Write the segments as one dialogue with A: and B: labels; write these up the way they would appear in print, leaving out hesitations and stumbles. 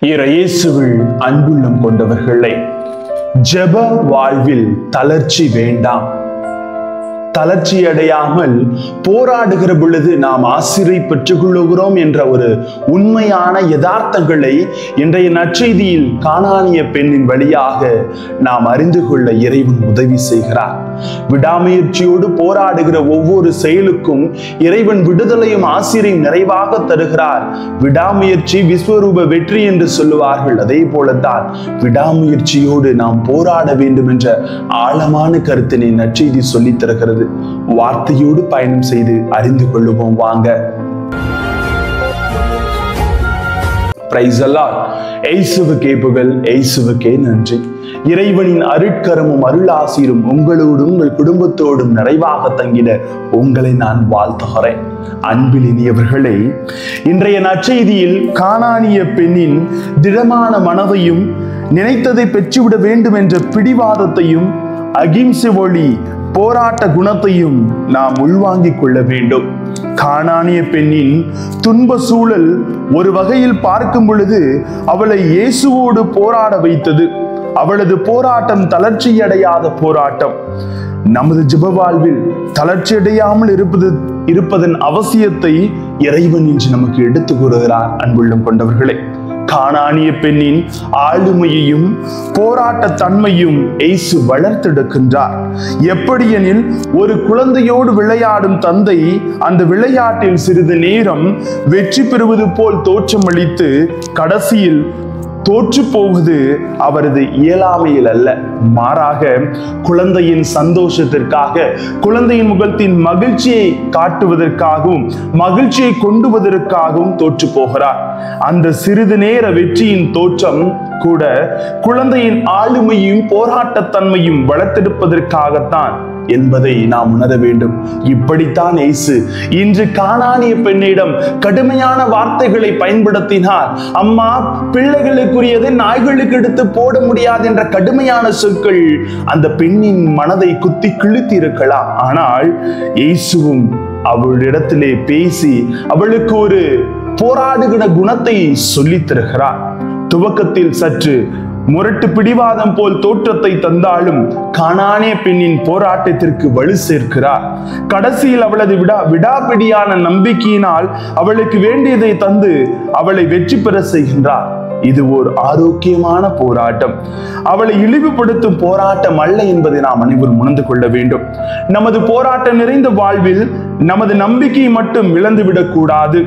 A: இயேசுவில் அன்புள்ளம் கொண்டவர்களே, ஜெப வாழ்வில் தளர்ச்சி வேண்டாம். தளர்ச்சி அடையாமல் போராடுகிற பொழுது நாம் ஆசிரை பெற்றுக் கொள்ளுகிறோம் என்ற ஒரு உண்மையான யதார்த்தங்களை இன்றைய நற்செய்தியில் கானானிய பெண்ணின் வழியாக நாம் அறிந்து கொள்ள இறைவன் உதவி செய்கிறார். விடாமுயற்சியோடு போராடுகிற ஒவ்வொரு செயலுக்கும் இறைவன் விடுதலையும் ஆசிரையும் நிறைவாக தருகிறார். விடாமுயற்சி விஸ்வரூப வெற்றி என்று சொல்லுவார்கள். அதே போலத்தான் விடாமுயற்சியோடு நாம் போராட வேண்டும் என்ற ஆழமான கருத்தினை நற்செய்தி சொல்லித் தருகிறது. வார்த்தையோடு பயணம் செய்து அறிந்து கொள்ளுவோம் வாங்க. Praise the Lord. இயேசுவுக்கே புகழ், இயேசுவுக்கே நன்றி. இறைவனின் அருட்கரமும் அருளாசிரும் உங்களோடும் உங்கள் குடும்பத்தோடும் நிறைவாக தங்கிட உங்களை நான் வாழ்த்துகிறேன். அன்பில் இனியவர்களே, இன்றைய நற்செய்தியில் கானானிய பெண்ணின் திடமான மனதையும் நினைத்ததை பெற்றுவிட வேண்டும் என்ற பிடிவாதத்தையும் அகிம்சை ஒளி போராட்ட குணத்தையும் நாம் உள்வாங்கிக் கொள்ள வேண்டும். கானானிய பெண்ணின் துன்ப சூழல் ஒரு வகையில் பார்க்கும் பொழுது அவளை இயேசுவோடு போராட வைத்தது. அவளது போராட்டம் தளர்ச்சியடையாத போராட்டம். நமது ஜெப வாழ்வில் தளர்ச்சியடையாமல் இருப்பதன் அவசியத்தை இறைவன் இன்று நமக்கு எடுத்துக் கூறுகிறார். அன்புள்ளம் கொண்டவர்களே, கானானிய பெண்ணின் ஆளுமையையும் போராட்ட தன்மையும் இயேசு வளர்த்தெடுக்கின்றார். எப்படியெனில், ஒரு குழந்தையோடு விளையாடும் தந்தை அந்த விளையாட்டில் சிறிது நேரம் வெற்றி பெறுவது போல் தோற்றமளித்து கடைசியில் தோற்று போவது அவரது இயலாமையில் அல்ல, மாறாக குழந்தையின் சந்தோஷத்திற்காக, குழந்தையின் முகத்தின் மகிழ்ச்சியை காட்டுவதற்காகவும் மகிழ்ச்சியை கொண்டு வருவதற்காகவும் தோற்று போகிறார். அந்த சிறிது நேர வெற்றியின் தோற்றம் கூட குழந்தையின் ஆளுமையும் போராட்டத்தன்மையும் வளர்த்தெடுப்பதற்காகத்தான் என்பதை நாம் உணர வேண்டும். இப்படித்தான் இயேசு இன்று கானானிய பெண்ணிடம் கடுமையான வார்த்தைகளை பயன்படுத்தினார். அம்மா, பிள்ளைகளுக்குரியதை நாய்களுக்கு எடுத்து போட முடியாது என்ற கடுமையான சொற்கள் அந்த பெண்ணின் மனதை குத்தி கிழித்து இருக்கலாம். ஆனால் இயேசுவும் அவளிடத்திலே பேசி அவளுக்கு ஒரு போராடுகிற குணத்தை சொல்லித் தருகிறார். துவக்கத்தில் சற்று முரட்டு பிடிவாதம் போல் தோற்றத்தை தந்தாலும் கானானிய பெண்ணின் போராட்டத்திற்கு வலு சேர்க்கிறார். கடைசியில் அவளது விடாபிடியான நம்பிக்கையினால் அவளுக்கு வேண்டியதை தந்து அவளை வெற்றி பெற செய்கின்றார். இது ஒரு ஆரோக்கியமான போராட்டம், அவளை இழிவுபடுத்தும் போராட்டம் அல்ல என்பதை நாம் அனைவரும் உணர்ந்து கொள்ள வேண்டும். நமது போராட்டம் நிறைந்த வாழ்வில் நமது நம்பிக்கையை மட்டும் இழந்துவிடக் கூடாது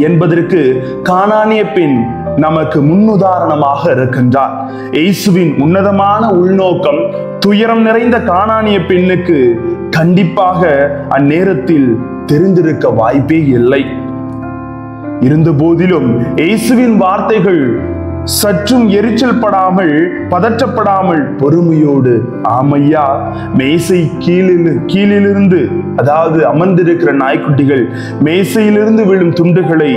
A: என்பதற்கு கானானிய பெண் நமக்கு முன்னுதாரணமாக இருக்கின்றார். இயேசுவின் உன்னதமான உள்நோக்கம் துயரம் நிறைந்த கானானிய பெண்ணுக்கு கண்டிப்பாக அந்நேரத்தில் தெரிந்திருக்க வாய்ப்பே இல்லை. இருந்த போதிலும் இயேசுவின் வார்த்தைகள் சற்றும் எரிச்சல் படாமல், பதற்றப்படாமல் பொறுமையோடு, ஆமையா, மேசை கீழிலிருந்து, அதாவது அமர்ந்திருக்கிற நாய்க்குட்டிகள் மேசையிலிருந்து விழும் துண்டுகளை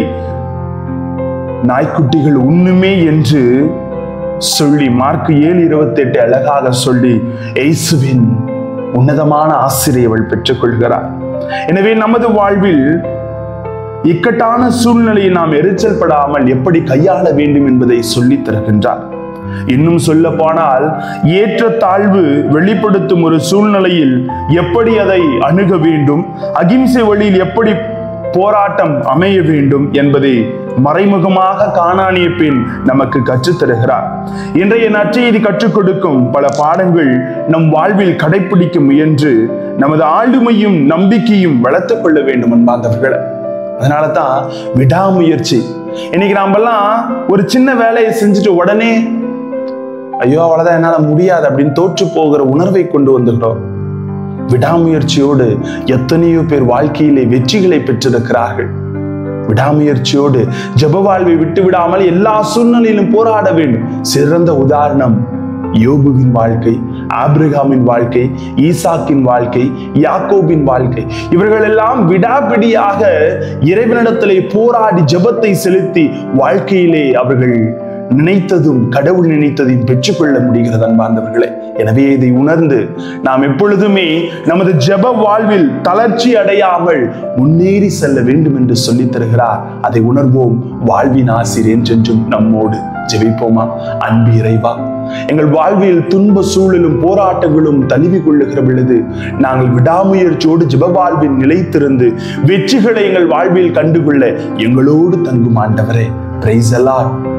A: நாய்க்குட்டிகள் உண்ணுமே என்று சொல்லி மார்க்கு 7:28 அழகாக சொல்லி இயேசுவின் உன்னதமான ஆசிரியை அவள் பெற்றுக் கொள்கிறார். எனவே நமது வாழ்வில் இக்கட்டான சூழ்நிலையை நாம் எரிச்சல் படாமல் எப்படி கையாள வேண்டும் என்பதை சொல்லித் தருகின்றார். இன்னும் சொல்ல போனால், ஏற்ற தாழ்வு வெளிப்படுத்தும் ஒரு சூழ்நிலையில் எப்படி அதை அணுக வேண்டும், அகிம்சை வழியில் எப்படி போராட்டம் அமைய வேண்டும் என்பதை மறைமுகமாக கானானிய பெண் நமக்கு கற்றுத்தருகிறார். இன்றைய நற்செய்தி கற்றுக் கொடுக்கும் பல பாடங்கள் நம் வாழ்வில் கடைபிடிக்க முயன்று நமது ஆளுமையும் நம்பிக்கையும் வளர்த்துக் கொள்ள வேண்டும் என்பார்ந்தவர்களை. அதனால தான் விடாமுயற்சி. இன்னைக்கு நாமெல்லாம் ஒரு சின்ன வேலையை செஞ்சுட்டு உடனே ஐயோ அவ்வளவுதான், என்னால முடியாது அப்படின்னு தோற்று போகிற உணர்வை கொண்டு வந்துகிறோம். விடாமுயற்சியோடு எத்தனையோ பேர் வாழ்க்கையிலே வெற்றிகளை பெற்றிருக்கிறார்கள். விடாமுயற்சியோடு ஜெப வாழ்வை விட்டு விடாமல் எல்லா சூழ்நிலையிலும் போராட வேண்டும். சிறந்த உதாரணம் யோபுவின் வாழ்க்கை, ஆபிரகாமின் வாழ்க்கை, ஈசாக்கின் வாழ்க்கை, யாக்கோபின் வாழ்க்கை. இவர்கள் எல்லாம் விடாபிடியாக இறைவனிடத்திலே போராடி ஜெபத்தை செலுத்தி வாழ்க்கையிலே அவர்கள் நினைத்ததும் கடவுள் நினைத்ததையும் பெற்றுக்கொள்ள முடிகிறது அன்பார்ந்தவர்களே. எனவே இதை உணர்ந்து நாம் எப்பொழுதுமே நமது ஜெப வாழ்வில் தளர்ச்சி அடையாமல் முன்னேறி செல்ல வேண்டும் என்று சொல்லித் தருகிறார். அதை உணர்வோம். வாழ்வின் ஆசிரியர் என்றென்றும் நம்மோடு. ஜெபிப்போமா? அன்பு இறைவா, எங்கள் வாழ்வில் துன்ப சூழலும் போராட்டங்களும் தழுவி கொள்ளுகிற பொழுது நாங்கள் விடாமுயற்சியோடு ஜெப வாழ்வில் நிலைத்திருந்து வெற்றிகளை எங்கள் வாழ்வில் கண்டுகொள்ள எங்களோடு தங்கும் ஆண்டவரே. Praise the Lord.